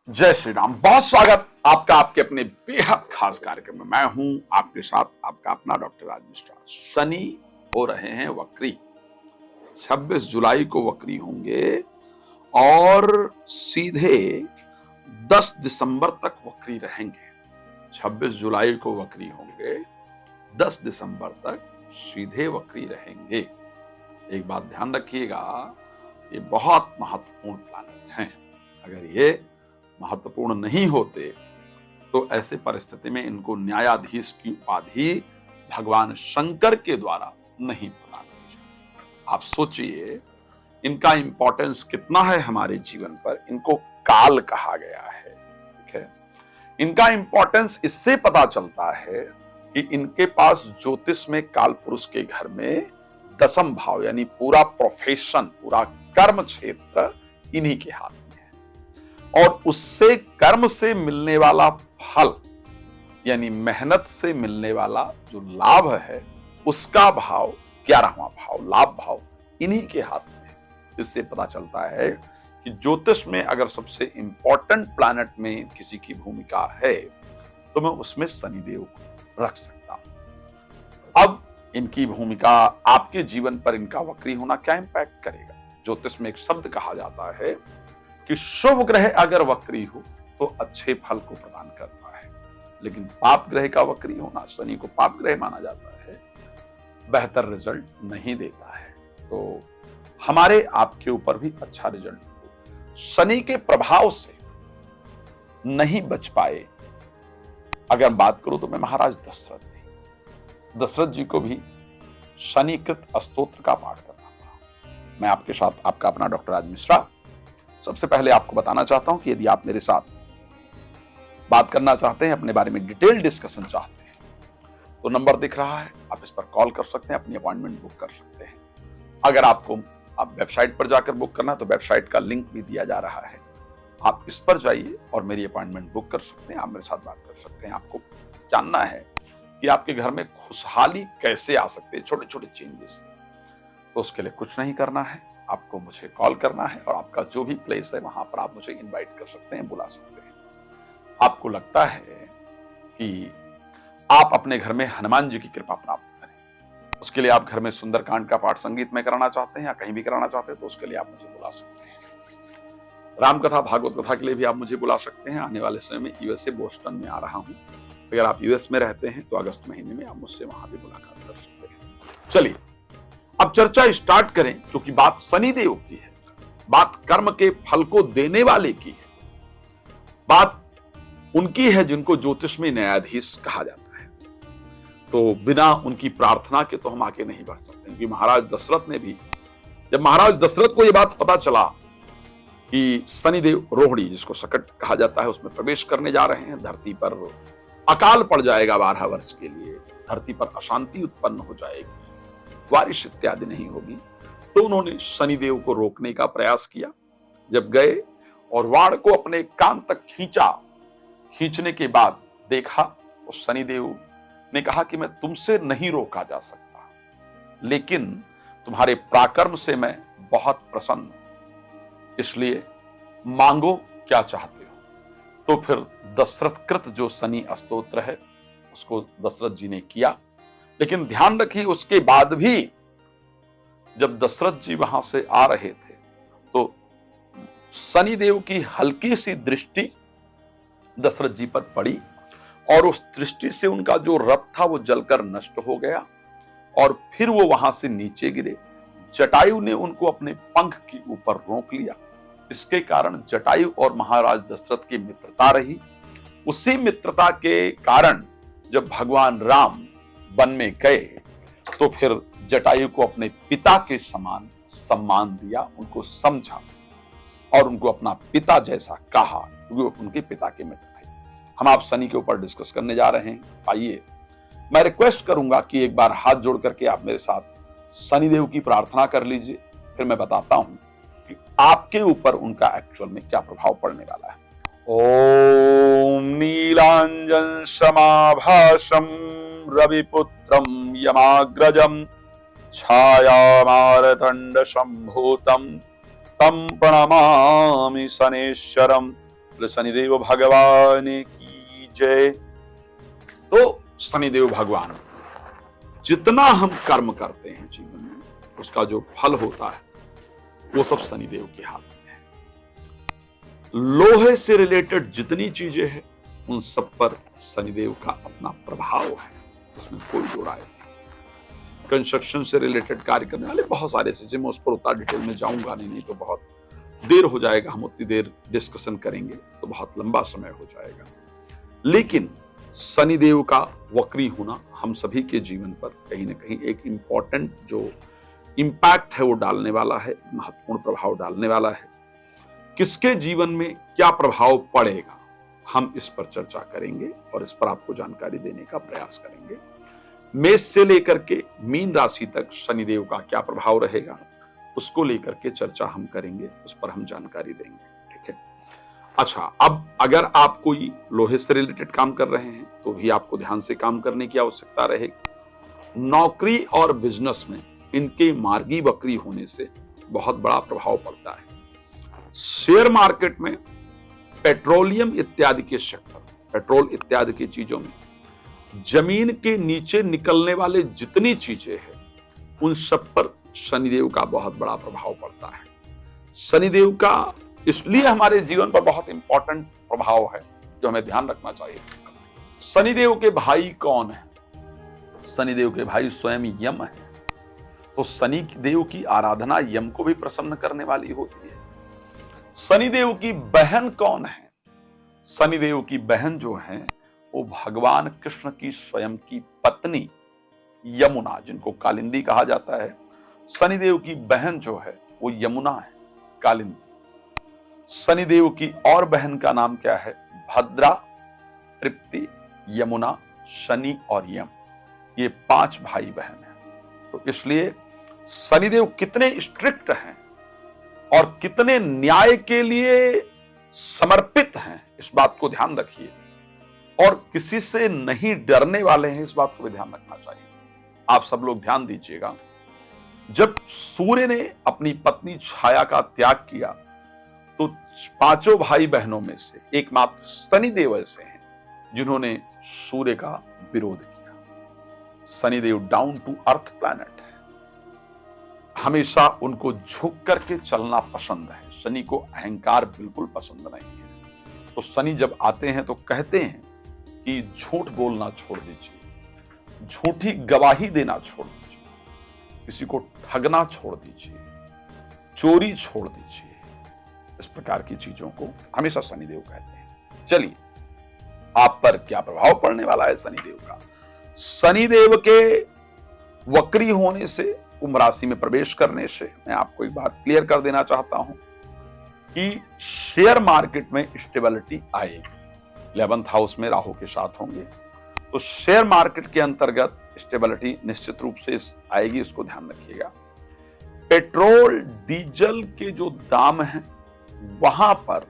जय श्री राम। बहुत स्वागत आपका आपके अपने बेहद खास कार्यक्रम में। मैं हूं आपके साथ आपका अपना डॉक्टर राज मिश्रा। शनि हो रहे हैं वक्री, 26 जुलाई को वक्री होंगे और सीधे 10 दिसंबर तक वक्री रहेंगे। 26 जुलाई को वक्री होंगे, 10 दिसंबर तक सीधे वक्री रहेंगे। एक बात ध्यान रखिएगा, ये बहुत महत्वपूर्ण प्लैनेट हैं। अगर ये महत्वपूर्ण नहीं होते तो ऐसे परिस्थिति में इनको न्यायाधीश की उपाधि भगवान शंकर के द्वारा नहीं प्रदान की जाती। आप सोचिए इनका इंपॉर्टेंस कितना है हमारे जीवन पर। इनको काल कहा गया है, ठीक है। इनका इंपॉर्टेंस इससे पता चलता है कि इनके पास ज्योतिष में काल पुरुष के घर में दसम भाव यानी पूरा प्रोफेशन, पूरा कर्म क्षेत्र इन्हीं के हाथ में है। और उससे कर्म से मिलने वाला फल यानी मेहनत से मिलने वाला जो लाभ है उसका भाव 11वां भाव, लाभ भाव इन्हीं के हाथ में है। इससे पता चलता है कि ज्योतिष में अगर सबसे इंपॉर्टेंट प्लैनेट में किसी की भूमिका है तो मैं उसमें शनिदेव को रख सकता हूं। अब इनकी भूमिका आपके जीवन पर इनका वक्री होना क्या इंपैक्ट करेगा। ज्योतिष में एक शब्द कहा जाता है कि शुभ ग्रह अगर वक्री हो तो अच्छे फल को प्रदान करता है, लेकिन पाप ग्रह का वक्री होना, शनि को पाप ग्रह माना जाता है, बेहतर रिजल्ट नहीं देता है। तो हमारे आपके ऊपर भी अच्छा रिजल्ट हो। शनि के प्रभाव से नहीं बच पाए अगर बात करूं तो मैं महाराज दशरथ जी को भी शनिकृत स्तोत्र का पाठ करना था। मैं आपके साथ आपका अपना डॉक्टर राज मिश्रा सबसे पहले आपको बताना चाहता हूं कि यदि आप मेरे साथ बात करना चाहते हैं, अपने बारे में डिटेल डिस्कशन चाहते हैं, तो नंबर दिख रहा है, आप इस पर कॉल कर सकते हैं, अपनी अपॉइंटमेंट बुक कर सकते हैं। अगर आपको आप वेबसाइट पर जाकर बुक करना तो वेबसाइट का लिंक भी दिया जा रहा है, आप इस पर जाइए और मेरी अपॉइंटमेंट बुक कर सकते हैं। आप मेरे साथ बात कर सकते हैं। आपको जानना है कि आपके घर में खुशहाली कैसे आ सकती है, छोटे छोटे चेंजेस, तो उसके लिए कुछ नहीं करना है, आपको मुझे कॉल करना है और आपका जो भी प्लेस है वहां पर आप मुझे इनवाइट कर सकते हैं, बुला सकते हैं। आपको लगता है कि आप अपने घर में हनुमान जी की कृपा प्राप्त करें, उसके लिए आप घर में सुंदरकांड का पाठ संगीत में कराना चाहते हैं या कहीं भी कराना चाहते हैं तो उसके लिए आप मुझे बुला सकते हैं। रामकथा भागवत कथा के लिए भी आप मुझे बुला सकते हैं। आने वाले समय में यूएसए बोस्टन में आ रहा हूं, अगर आप यूएस में रहते हैं तो अगस्त महीने में आप मुझसे वहां भी मुलाकात कर सकते हैं। चलिए अब चर्चा स्टार्ट करें, क्योंकि बात शनिदेव की है, बात कर्म के फल को देने वाले की है, बात उनकी है जिनको ज्योतिष में न्यायाधीश कहा जाता है। तो बिना उनकी प्रार्थना के तो हम आगे नहीं बढ़ सकते, क्योंकि महाराज दशरथ ने भी, जब महाराज दशरथ को यह बात पता चला कि शनिदेव रोहिणी जिसको सकट कहा जाता है उसमें प्रवेश करने जा रहे हैं, धरती पर अकाल पड़ जाएगा 12 वर्ष के लिए, धरती पर अशांति उत्पन्न हो जाएगी, बारिश इत्यादि नहीं होगी, तो उन्होंने शनिदेव को रोकने का प्रयास किया। जब गए और वाण को अपने कान तक खींचा, खींचने के बाद देखा तो शनिदेव ने कहा कि मैं तुमसे नहीं रोका जा सकता, लेकिन तुम्हारे पराक्रम से मैं बहुत प्रसन्न हूं, इसलिए मांगो क्या चाहते हो। तो फिर दशरथ कृत जो शनि स्तोत्र है उसको दशरथ जी ने किया। लेकिन ध्यान रखिए उसके बाद भी जब दशरथ जी वहां से आ रहे थे तो शनिदेव की हल्की सी दृष्टि दशरथ जी पर पड़ी और उस दृष्टि से उनका जो रथ था वो जलकर नष्ट हो गया और फिर वो वहां से नीचे गिरे। जटायु ने उनको अपने पंख के ऊपर रोक लिया। इसके कारण जटायु और महाराज दशरथ की मित्रता रही। उसी मित्रता के कारण जब भगवान राम वन में गए तो फिर जटायु को अपने पिता के समान सम्मान दिया, उनको समझा और उनको अपना पिता जैसा कहा, क्योंकि वो उनके पिता के मित्र थे। हम आप शनि के ऊपर डिस्कस करने जा रहे हैं। आइए मैं रिक्वेस्ट करूंगा कि एक बार हाथ जोड़ करके आप मेरे साथ शनिदेव की प्रार्थना कर लीजिए, फिर मैं बताता हूं कि आपके ऊपर उनका एक्चुअल में क्या प्रभाव पड़ने वाला है। ओम नीलांजन समाभासम रविपुत्रम यमाग्रजम छायामारतंड संभूतम तम प्रणमामि शनेश्वरम बोले शनिदेव भगवान की जय। तो शनिदेव भगवान, जितना हम कर्म करते हैं जीवन में, उसका जो फल होता है वो सब शनिदेव के हाथ में है। लोहे से रिलेटेड जितनी चीजें हैं उन सब पर शनिदेव का अपना प्रभाव है, इसमें कोई दो राय नहीं। कंस्ट्रक्शन से रिलेटेड कार्य करने वाले बहुत सारे चीजें, मैं उस पर उतना डिटेल में जाऊंगा नहीं तो बहुत देर हो जाएगा, हम उतनी देर डिस्कशन करेंगे तो बहुत लंबा समय हो जाएगा। लेकिन शनिदेव का वक्री होना हम सभी के जीवन पर कहीं ना कहीं एक इंपॉर्टेंट जो इंपैक्ट है वो डालने वाला है, महत्वपूर्ण प्रभाव डालने वाला है। किसके जीवन में क्या प्रभाव पड़ेगा, हम इस पर चर्चा करेंगे और इस पर आपको जानकारी देने का प्रयास करेंगे। मेष से लेकर के मीन राशि तक शनिदेव का क्या प्रभाव रहेगा, उसको लेकर के चर्चा हम करेंगे, उस पर हम जानकारी देंगे। ठीक है। अच्छा, अब अगर आप कोई लोहे से रिलेटेड काम कर रहे हैं तो भी आपको ध्यान से काम करने की आवश्यकता रहेगी। नौकरी और बिजनेस में इनके मार्गी वक्री होने से बहुत बड़ा प्रभाव पड़ता है। शेयर मार्केट में पेट्रोलियम इत्यादि के सेक्टर, पेट्रोल इत्यादि की चीजों में जमीन के नीचे निकलने वाले जितनी चीजें हैं उन सब पर शनिदेव का बहुत बड़ा प्रभाव पड़ता है। शनिदेव का इसलिए हमारे जीवन पर बहुत इंपॉर्टेंट प्रभाव है जो हमें ध्यान रखना चाहिए। शनिदेव के भाई कौन है? शनिदेव के भाई स्वयं यम है। तो शनि देव की आराधना यम को भी प्रसन्न करने वाली होती है। शनिदेव की बहन कौन है? शनिदेव की बहन जो है वो भगवान कृष्ण की स्वयं की पत्नी यमुना, जिनको कालिंदी कहा जाता है। शनिदेव की बहन जो है वो यमुना है, कालिंदी। शनिदेव की और बहन का नाम क्या है? भद्रा, तृप्ति, यमुना, शनि और यम। ये 5 भाई बहन हैं। तो इसलिए शनिदेव कितने स्ट्रिक्ट हैं और कितने न्याय के लिए समर्पित हैं, इस बात को ध्यान रखिए। और किसी से नहीं डरने वाले हैं, इस बात को भी ध्यान रखना चाहिए। आप सब लोग ध्यान दीजिएगा, जब सूर्य ने अपनी पत्नी छाया का त्याग किया तो 5 भाई बहनों में से एकमात्र शनिदेव ऐसे हैं जिन्होंने सूर्य का विरोध किया। Shanidev down to earth planet है, हमेशा उनको झुक करके चलना पसंद है। शनि को अहंकार बिल्कुल पसंद नहीं है। तो शनि जब आते हैं तो कहते हैं कि झूठ बोलना छोड़ दीजिए, झूठी गवाही देना छोड़ दीजिए, किसी को ठगना छोड़ दीजिए, चोरी छोड़ दीजिए। इस प्रकार की चीजों को हमेशा शनिदेव कहते हैं। चलिए, आप पर क्या प्रभाव पड़ने वाला है शनिदेव का? शनिदेव के वक्री होने से, कुंभ राशि में प्रवेश करने से, मैं आपको एक बात क्लियर कर देना चाहता हूं कि शेयर मार्केट में स्टेबिलिटी आएगी। 11th हाउस में राहु के साथ होंगे तो शेयर मार्केट के अंतर्गत स्टेबिलिटी निश्चित रूप से आएगी, इसको ध्यान रखिएगा। पेट्रोल डीजल के जो दाम हैं वहां पर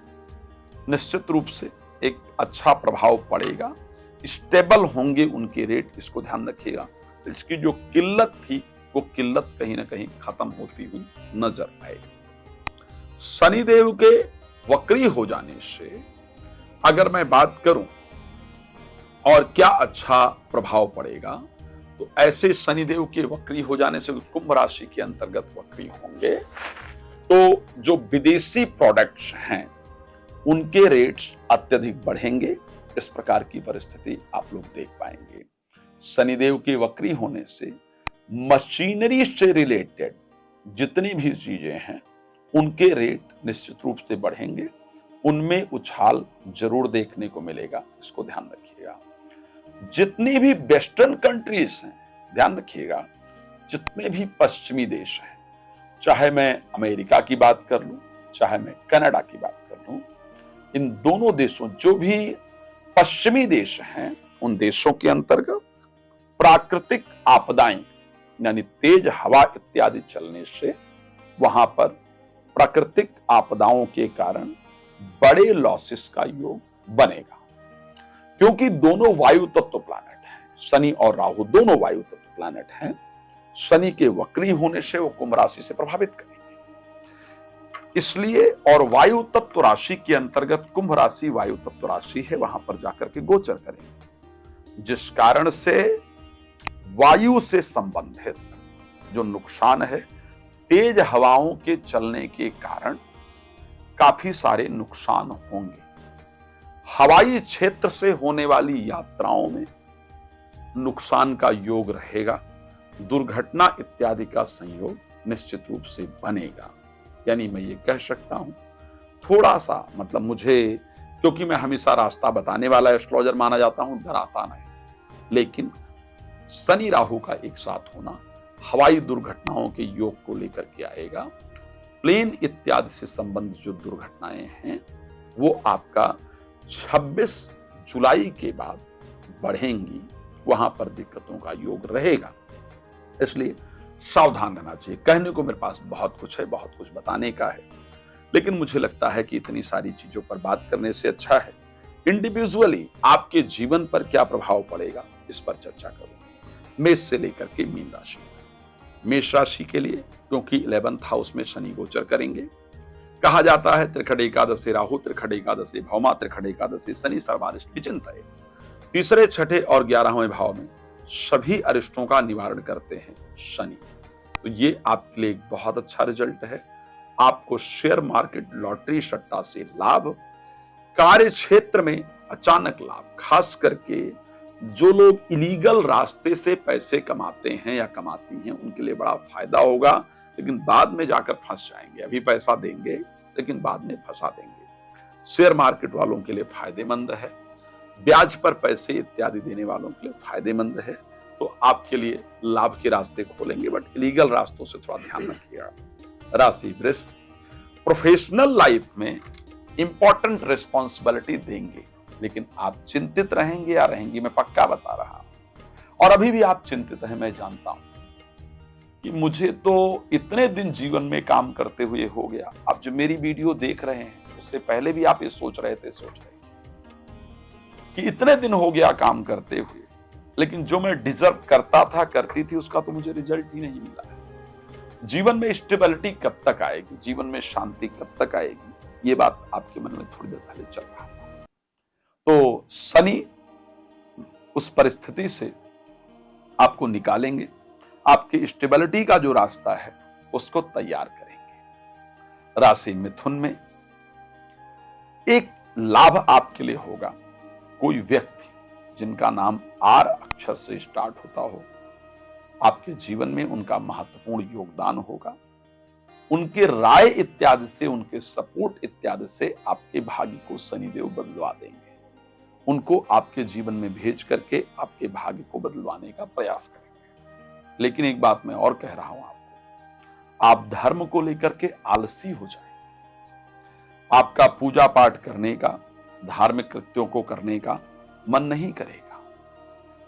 निश्चित रूप से एक अच्छा प्रभाव पड़ेगा, स्टेबल होंगे उनके रेट, इसको ध्यान रखिएगा। इसकी जो किल्लत थी वो किल्लत कहीं ना कहीं खत्म होती हुई नजर आएगी। शनिदेव के वक्री हो जाने से अगर मैं बात करूं और क्या अच्छा प्रभाव पड़ेगा, तो ऐसे शनिदेव के वक्री हो जाने से कुंभ राशि के अंतर्गत वक्री होंगे तो जो विदेशी प्रोडक्ट्स हैं उनके रेट्स अत्यधिक बढ़ेंगे। इस प्रकार की परिस्थिति आप लोग देख पाएंगे। शनिदेव के वक्री होने से मशीनरी से रिलेटेड जितनी भी चीजें हैं उनके रेट निश्चित रूप से बढ़ेंगे, उनमें उछाल जरूर देखने को मिलेगा, इसको ध्यान रखिएगा। जितनी भी वेस्टर्न कंट्रीज हैं, ध्यान रखिएगा, जितने भी पश्चिमी देश हैं, चाहे मैं अमेरिका की बात कर लूं, चाहे मैं कनाडा की बात कर लूं, इन दोनों देशों, जो भी पश्चिमी देश हैं, उन देशों के अंतर्गत प्राकृतिक आपदाएं यानी तेज हवा इत्यादि चलने से वहां पर प्राकृतिक आपदाओं के कारण बड़े लॉसेस का योग बनेगा, क्योंकि दोनों वायु तत्व प्लैनेट हैं। शनि और राहु दोनों वायु तत्व प्लैनेट हैं। शनि के वक्री होने से वो कुंभ राशि से प्रभावित करेंगे। इसलिए, और वायु तत्व राशि के अंतर्गत कुंभ राशि वायु तत्व राशि है, वहां पर जाकर के गोचर करेंगे, जिस कारण से वायु से संबंधित जो नुकसान है, तेज हवाओं के चलने के कारण काफी सारे नुकसान होंगे। हवाई क्षेत्र से होने वाली यात्राओं में नुकसान का योग रहेगा। दुर्घटना इत्यादि का संयोग निश्चित रूप से बनेगा। यानी मैं ये कह सकता हूं, थोड़ा सा मतलब मुझे, क्योंकि मैं हमेशा रास्ता बताने वाला एस्ट्रोलॉजर माना जाता हूं, डराता नहीं, लेकिन शनि राहु का एक साथ होना हवाई दुर्घटनाओं के योग को लेकर के आएगा। प्लेन इत्यादि से संबंधित जो दुर्घटनाएं हैं वो आपका 26 जुलाई के बाद बढ़ेंगी, वहां पर दिक्कतों का योग रहेगा। इसलिए सावधान रहना चाहिए। कहने को मेरे पास बहुत कुछ है, बहुत कुछ बताने का है, लेकिन मुझे लगता है कि इतनी सारी चीजों पर बात करने से अच्छा है इंडिविजुअली आपके जीवन पर क्या प्रभाव पड़ेगा इस पर चर्चा करूं। मेष से लेकर के मीन राशि, मेष राशि के लिए क्योंकि 11th हाउस में शनि गोचर करेंगे, कहा जाता है त्रिखड़ एकादशी राहु, त्रिखड़ एकादशी भौमा, त्रिखड़ एकादशी शनि, सर्वारिष्ट विचिंत है। तीसरे, छठे और 11वें भाव में सभी अरिष्टों का निवारण करते हैं शनि। तो ये आपके लिए एक बहुत अच्छा रिजल्ट है। आपको शेयर मार्केट, लॉटरी, सट्टा से लाभ, कार्य क्षेत्र में अचानक लाभ, खास करके जो लोग इलीगल रास्ते से पैसे कमाते हैं या कमाती हैं उनके लिए बड़ा फायदा होगा, लेकिन बाद में जाकर फंस जाएंगे। अभी पैसा देंगे लेकिन बाद में फंसा देंगे। शेयर मार्केट वालों के लिए फायदेमंद है, ब्याज पर पैसे इत्यादि देने वालों के लिए फायदेमंद है। तो आपके लिए लाभ के रास्ते खोलेंगे, बट इलीगल रास्तों से थोड़ा ध्यान रखिएगा। राशि वृष, प्रोफेशनल लाइफ में इंपॉर्टेंट रिस्पॉन्सिबिलिटी देंगे, लेकिन आप चिंतित रहेंगे या रहेंगी, मैं पक्का बता रहा हूं। और अभी भी आप चिंतित हैं, मैं जानता हूं कि मुझे तो इतने दिन जीवन में काम करते हुए हो गया। आप जो मेरी वीडियो देख रहे हैं उससे पहले भी आप ये सोच रहे थे कि इतने दिन हो गया काम करते हुए, लेकिन जो मैं डिजर्व करता था, करती थी, उसका तो मुझे रिजल्ट ही नहीं मिला है। जीवन में स्टेबिलिटी कब तक आएगी, जीवन में शांति कब तक आएगी, ये बात आपके मन में थोड़ी देर पहले चल रहा था। तो शनि उस परिस्थिति से आपको निकालेंगे, आपके स्टेबिलिटी का जो रास्ता है उसको तैयार करेंगे। राशि मिथुन में एक लाभ आपके लिए होगा। कोई व्यक्ति जिनका नाम आर अक्षर से स्टार्ट होता हो, आपके जीवन में उनका महत्वपूर्ण योगदान होगा। उनके राय इत्यादि से, उनके सपोर्ट इत्यादि से आपके भाग्य को शनिदेव बदलवा देंगे। उनको आपके जीवन में भेज करके आपके भाग्य को बदलवाने का प्रयास करेंगे। लेकिन एक बात मैं और कह रहा हूं आपको, आप धर्म को लेकर के आलसी हो जाए। आपका पूजा पाठ करने का, धार्मिक कृत्यों को करने का मन नहीं करेगा।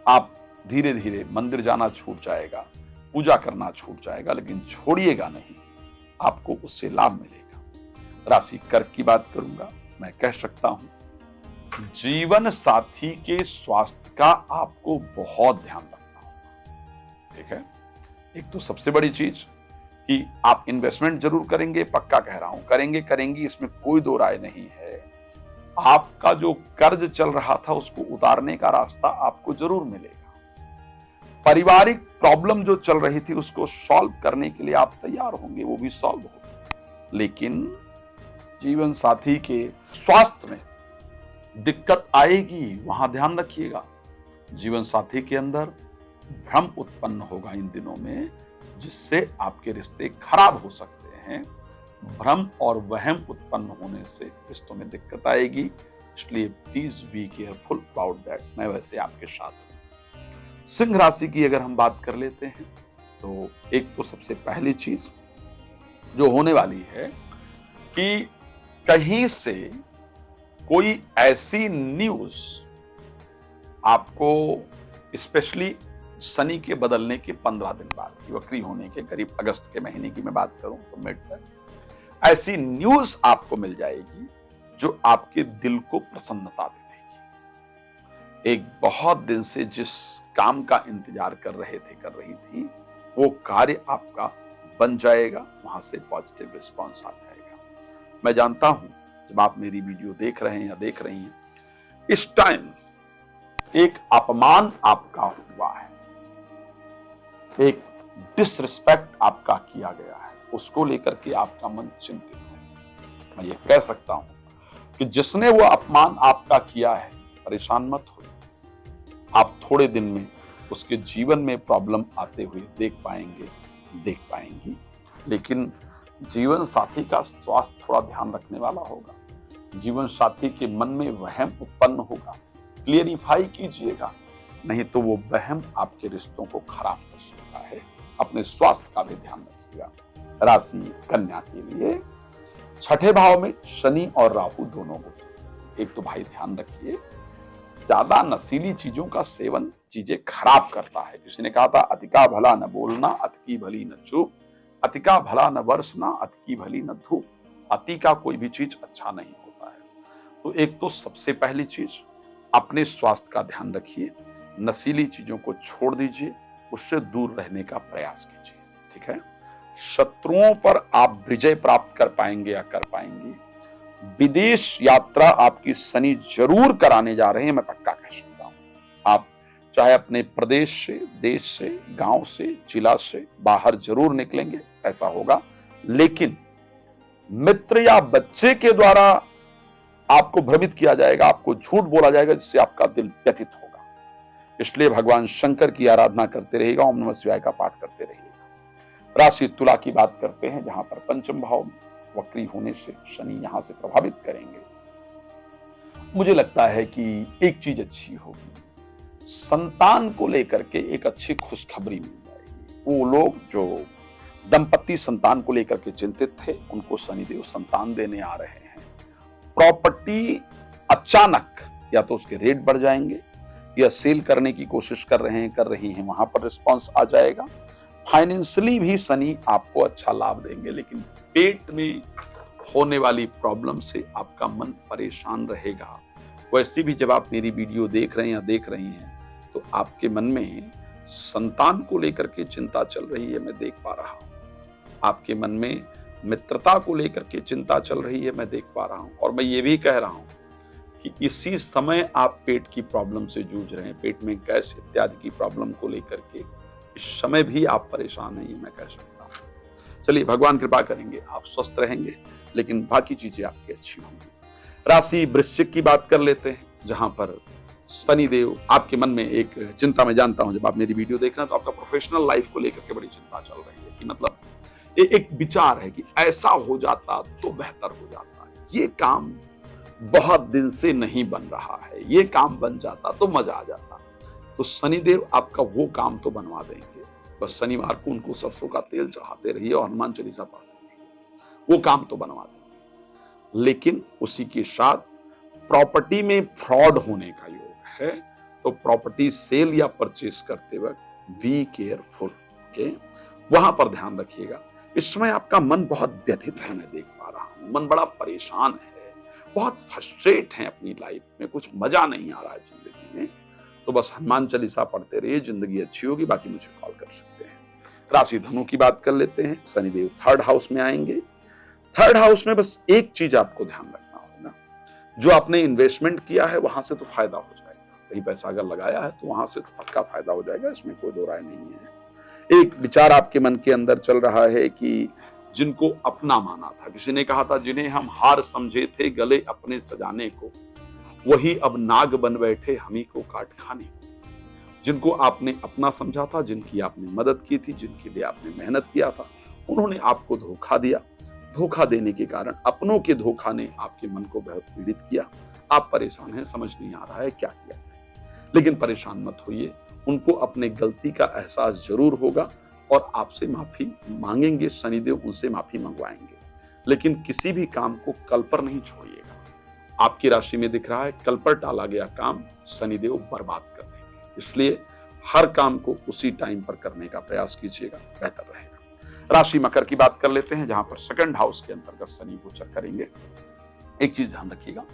आप धीरे धीरे मंदिर जाना छूट जाएगा, पूजा करना छूट जाएगा, लेकिन छोड़िएगा नहीं, आपको उससे लाभ मिलेगा। राशि कर्क की बात करूंगा, मैं कह सकता हूं जीवन साथी के स्वास्थ्य का आपको बहुत ध्यान रखना होगा। ठीक है, एक तो सबसे बड़ी चीज कि आप इन्वेस्टमेंट जरूर करेंगे, पक्का कह रहा हूं, करेंगे करेंगी, इसमें कोई दो राय नहीं है। आपका जो कर्ज चल रहा था उसको उतारने का रास्ता आपको जरूर मिलेगा। पारिवारिक प्रॉब्लम जो चल रही थी उसको सॉल्व करने के लिए आप तैयार होंगे, वो भी सॉल्व होगा। लेकिन जीवन साथी के स्वास्थ्य में दिक्कत आएगी, वहां ध्यान रखिएगा। जीवन साथी के अंदर भ्रम उत्पन्न होगा इन दिनों में, जिससे आपके रिश्ते खराब हो सकते हैं। भ्रम और वहम उत्पन्न होने से रिश्तों में दिक्कत आएगी, इसलिए please be careful about that. मैं वैसे आपके साथ हूं। सिंह राशि की अगर हम बात कर लेते हैं तो एक तो सबसे पहली चीज जो होने वाली है कि कहीं से कोई ऐसी न्यूज आपको, स्पेशली शनि के बदलने के 15 दिन बाद, वक्री होने के करीब अगस्त के महीने की मैं बात करूं तो मिड तक, ऐसी न्यूज आपको मिल जाएगी जो आपके दिल को प्रसन्नता दे देगी। एक बहुत दिन से जिस काम का इंतजार कर रहे थे, कर रही थी, वो कार्य आपका बन जाएगा, वहां से पॉजिटिव रिस्पॉन्स आ जाएगा। मैं जानता हूं जब आप मेरी वीडियो देख रहे हैं या देख रही हैं, इस टाइम एक अपमान आपका हुआ है, एक डिसरिस्पेक्ट आपका किया गया है, उसको लेकर के आपका मन चिंतित है। मैं ये कह सकता हूं कि जिसने वो अपमान आपका किया है, परेशान मत हो, आप थोड़े दिन में उसके जीवन में प्रॉब्लम आते हुए देख पाएंगी। लेकिन जीवन साथी का स्वास्थ्य थोड़ा ध्यान रखने वाला होगा। जीवन साथी के मन में वहम उत्पन्न होगा, क्लियरिफाई कीजिएगा, नहीं तो वो वहम आपके रिश्तों को खराब कर सकता है। अपने स्वास्थ्य का भी ध्यान रखिएगा। राशि कन्या के लिए छठे भाव में शनि और राहु दोनों को, एक तो भाई ध्यान रखिए, ज्यादा नशीली चीजों का सेवन चीजें खराब करता है। किसी ने कहा था अति का भला न बोलना, अति की भली न चूप, अति का भला न बरसना, अति की भली न धूप। अति का कोई भी चीज अच्छा नहीं होता है। तो एक तो सबसे पहली चीज, अपने स्वास्थ्य का ध्यान रखिए, नशीली चीजों को छोड़ दीजिए, उससे दूर रहने का प्रयास कीजिए। ठीक है। शत्रुओं पर आप विजय प्राप्त कर पाएंगे या कर पाएंगे। विदेश यात्रा आपकी शनि जरूर कराने जा रहे हैं, मैं पक्का कह सकता हूं। आप चाहे अपने प्रदेश से, देश से, गांव से, जिला से बाहर जरूर निकलेंगे, ऐसा होगा। लेकिन मित्र या बच्चे के द्वारा आपको भ्रमित किया जाएगा, आपको झूठ बोला जाएगा, जिससे आपका दिल व्यथित होगा। इसलिए भगवान शंकर की आराधना करते रहिएगा, ओम नमः शिवाय का पाठ करते रहिएगा। राशि तुला की बात करते हैं, जहां पर पंचम भाव में वक्री होने से शनि यहां से प्रभावित करेंगे। मुझे लगता है कि एक चीज अच्छी होगी, संतान को लेकर के एक अच्छी खुशखबरी मिल जाएगी। वो लोग जो दंपति संतान को लेकर के चिंतित थे, उनको शनिदेव संतान देने आ रहे हैं। प्रॉपर्टी अचानक या तो उसके रेट बढ़ जाएंगे, या सेल करने की कोशिश कर रही हैं, वहां पर रिस्पॉन्स आ जाएगा। फाइनेंशियली भी शनि आपको अच्छा लाभ देंगे, लेकिन पेट में होने वाली प्रॉब्लम से आपका मन परेशान रहेगा। वैसे भी जब आप मेरी वीडियो देख रहे हैं या देख रही हैं, तो आपके मन में संतान को लेकर के चिंता चल रही है, मैं देख पा रहा हूं। आपके मन में मित्रता को लेकर के चिंता चल रही है, मैं देख पा रहा हूं। और मैं ये भी कह रहा हूं कि इसी समय आप पेट की प्रॉब्लम से जूझ रहे हैं, पेट में गैस इत्यादि की प्रॉब्लम को लेकर के इस समय भी आप परेशान हैं, ये मैं कह सकता हूं। चलिए, भगवान कृपा करेंगे, आप स्वस्थ रहेंगे, लेकिन बाकी चीजें आपकी अच्छी होंगी। राशि वृश्चिक की बात कर लेते हैं, जहां पर शनिदेव आपके मन में एक चिंता, मैं जानता हूं जब आप मेरी वीडियो देख रहे हैं तो आपका प्रोफेशनल लाइफ को लेकर के बड़ी चिंता चल रही है, कि मतलब एक विचार है कि ऐसा हो जाता तो बेहतर हो जाता, ये काम बहुत दिन से नहीं बन रहा है, ये काम बन जाता तो मजा आ जाता। तो शनिदेव आपका वो काम तो बनवा देंगे। बस शनिवार को उनको सरसों का तेल चढ़ाते रहिए और हनुमान चालीसा पढ़ते रहिए, वो काम तो बनवा देंगे। लेकिन उसी के साथ प्रॉपर्टी में फ्रॉड होने का योग है, तो प्रॉपर्टी सेल या परचेस करते वक्त बी केयरफुल, ओके, वहां पर ध्यान रखिएगा। इस समय आपका मन बहुत व्यथित है, मैं देख पा रहा हूं। मन बड़ा परेशान है, बहुत फ्रस्ट्रेट है अपनी लाइफ में, कुछ मजा नहीं आ रहा है जिंदगी में। तो बस हनुमान चालीसा पढ़ते रहिए, जिंदगी अच्छी होगी। बाकी मुझे कॉल कर सकते हैं। राशि धनु की बात कर लेते हैं। शनिदेव थर्ड हाउस में आएंगे। थर्ड हाउस में बस एक चीज आपको ध्यान रखना होगा, जो आपने इन्वेस्टमेंट किया है वहां से तो फायदा हो जाएगा। कहीं पैसा अगर लगाया है तो वहां से तो पक्का फायदा हो जाएगा, इसमें कोई दो राय नहीं है। एक विचार आपके मन के अंदर चल रहा है कि जिनको अपना माना था, किसी ने कहा था जिन्हें हम हार समझे थे गले अपने सजाने को, वही अब नाग बन बैठे हमी को काट खाने को। जिनको आपने अपना समझा था, जिनकी आपने मदद की थी, जिनके लिए आपने मेहनत किया था, उन्होंने आपको धोखा दिया। धोखा देने के कारण अपनों के धोखा ने आपके मन को बहुत पीड़ित किया। आप परेशान हैं, समझ नहीं आ रहा है क्या किया जाए। लेकिन परेशान मत होइए, उनको अपने गलती का एहसास जरूर होगा और आपसे माफी मांगेंगे। शनिदेव उनसे माफी मंगवाएंगे, लेकिन किसी भी काम को कल पर नहीं छोड़िएगा। आपकी राशि में दिख रहा है कल पर टाला गया काम शनिदेव बर्बाद कर देंगे, इसलिए हर काम को उसी टाइम पर करने का प्रयास कीजिएगा, बेहतर रहेगा। राशि मकर की बात कर लेते हैं, जहां पर सेकंड हाउस के अंतर्गत शनि गोचर करेंगे। एक चीज ध्यान रखिएगा,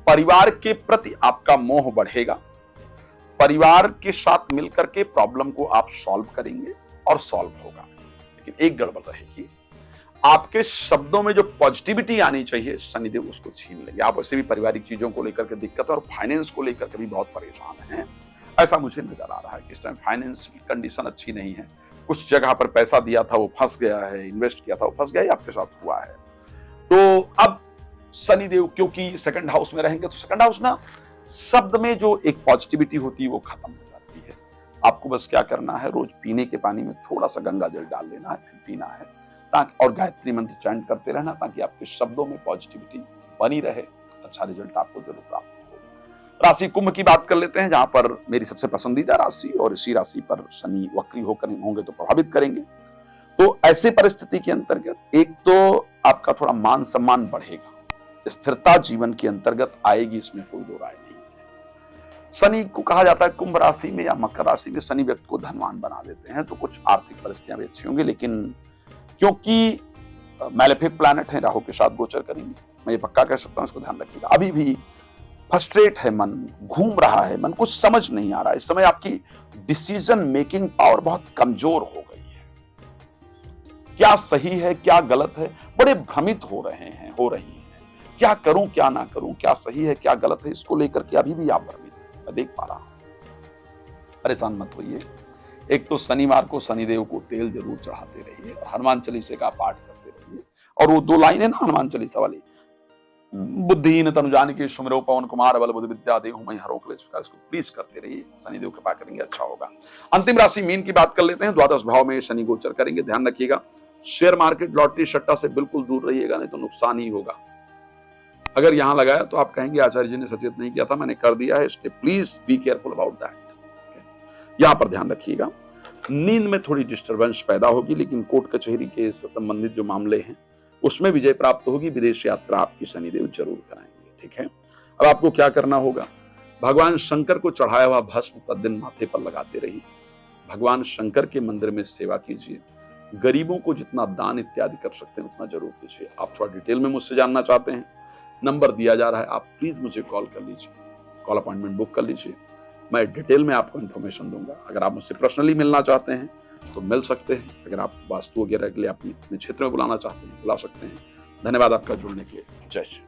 परिवार के प्रति आपका मोह बढ़ेगा। परिवार के साथ मिलकर के प्रॉब्लम को आप सॉल्व करेंगे और सॉल्व होगा। लेकिन एक गड़बड़ रहेगी, आपके शब्दों में जो पॉजिटिविटी आनी चाहिए शनिदेव उसको छीन लेंगे। आप वैसे भी पारिवारिक चीजों को लेकर के दिक्कत और फाइनेंस को लेकर के भी बहुत परेशान हैं, ऐसा मुझे नजर आ रहा है कि इस टाइम फाइनेंस की कंडीशन अच्छी नहीं है। कुछ जगह पर पैसा दिया था वो फंस गया है, इन्वेस्ट किया था वो फंस गया, ये आपके साथ हुआ है। तो अब शनिदेव क्योंकि सेकंड हाउस में रहेंगे, तो सेकंड हाउस ना शब्द में जो एक पॉजिटिविटी होती है वो खत्म हो जाती है। आपको बस क्या करना है, रोज पीने के पानी में थोड़ा सा गंगा जल डाल लेना है, फिर पीना है, ताकि और गायत्री मंत्र चैंट करते रहना, ताकि आपके शब्दों में पॉजिटिविटी बनी रहे। अच्छा रिजल्ट आपको जरूर प्राप्त हो। राशि कुंभ की बात कर लेते हैं, जहां पर मेरी सबसे पसंदीदा राशि, और इसी राशि पर शनि वक्री होकर होंगे तो प्रभावित करेंगे। तो ऐसे परिस्थिति के अंतर्गत एक तो आपका थोड़ा मान सम्मान बढ़ेगा, स्थिरता जीवन के अंतर्गत आएगी, इसमें कोई दो राय नहीं है। शनि को कहा जाता है कुंभ राशि में या मकर राशि में शनि व्यक्ति को धनवान बना देते हैं, तो कुछ आर्थिक परिस्थितियां भी अच्छी होंगी, लेकिन क्योंकि मैलेफिक प्लैनेट है, राहु के साथ गोचर करेंगे, मैं ये पक्का कह सकता हूं, इसको ध्यान रखिएगा। अभी भी फ्रस्ट्रेट है मन, घूम रहा है मन, कुछ समझ नहीं आ रहा है। इस समय आपकी डिसीजन मेकिंग पावर बहुत कमजोर हो गई है। क्या सही है क्या गलत है, बड़े भ्रमित हो रही हैं। क्या करूं क्या ना करूं, क्या सही है क्या गलत है, इसको लेकर के अभी भी आप भ्रमित हैं, मैं देख पा रहा हूं। परेशान मत होइए। एक तो शनिवार को शनिदेव को तेल जरूर चढ़ाते रहिए, हनुमान चालीसा का पाठ करते रहिए, और वो 2 लाइनें ना हनुमान चालीसा वाली, बुद्धिहीन तनु जानिके सुमिरो पवन कुमार बल बुद्धि विद्या देहु मैं हरो क्लेश, इसको प्लीज करते रहिए, शनिदेव कृपा करेंगे, अच्छा होगा। अंतिम राशि मीन की बात कर लेते हैं। द्वादश भाव में शनि गोचर करेंगे, ध्यान रखिएगा। शेयर मार्केट लॉटरी सट्टा से बिल्कुल दूर रहिएगा, नहीं तो नुकसान ही होगा। अगर यहां लगाया तो आप कहेंगे आचार्य जी ने सचेत नहीं किया था, मैंने कर दिया है, इसलिए please be careful about that. यहां पर ध्यान रखिएगा। नींद में थोड़ी डिस्टरबेंस पैदा होगी, लेकिन कोर्ट कचहरी के संबंधित जो मामले हैं उसमें विजय प्राप्त होगी। विदेश यात्रा आपकी शनिदेव जरूर कराएंगे, ठीक है। अब आपको क्या करना होगा, भगवान शंकर को चढ़ाया हुआ भस्म प्रतिदिन माथे पर लगाते रहिए, भगवान शंकर के मंदिर में सेवा कीजिए, गरीबों को जितना दान इत्यादि कर सकते हैं उतना जरूर कीजिए। आप थोड़ा डिटेल में मुझसे जानना चाहते हैं, नंबर दिया जा रहा है, आप प्लीज मुझे कॉल कर लीजिए, कॉल अपॉइंटमेंट बुक कर लीजिए, मैं डिटेल में आपको इन्फॉर्मेशन दूंगा। अगर आप मुझसे पर्सनली मिलना चाहते हैं तो मिल सकते हैं, अगर आप वास्तु वगैरह के लिए अपने क्षेत्र में बुलाना चाहते हैं बुला सकते हैं। धन्यवाद आपका जुड़ने के लिए। जय श्री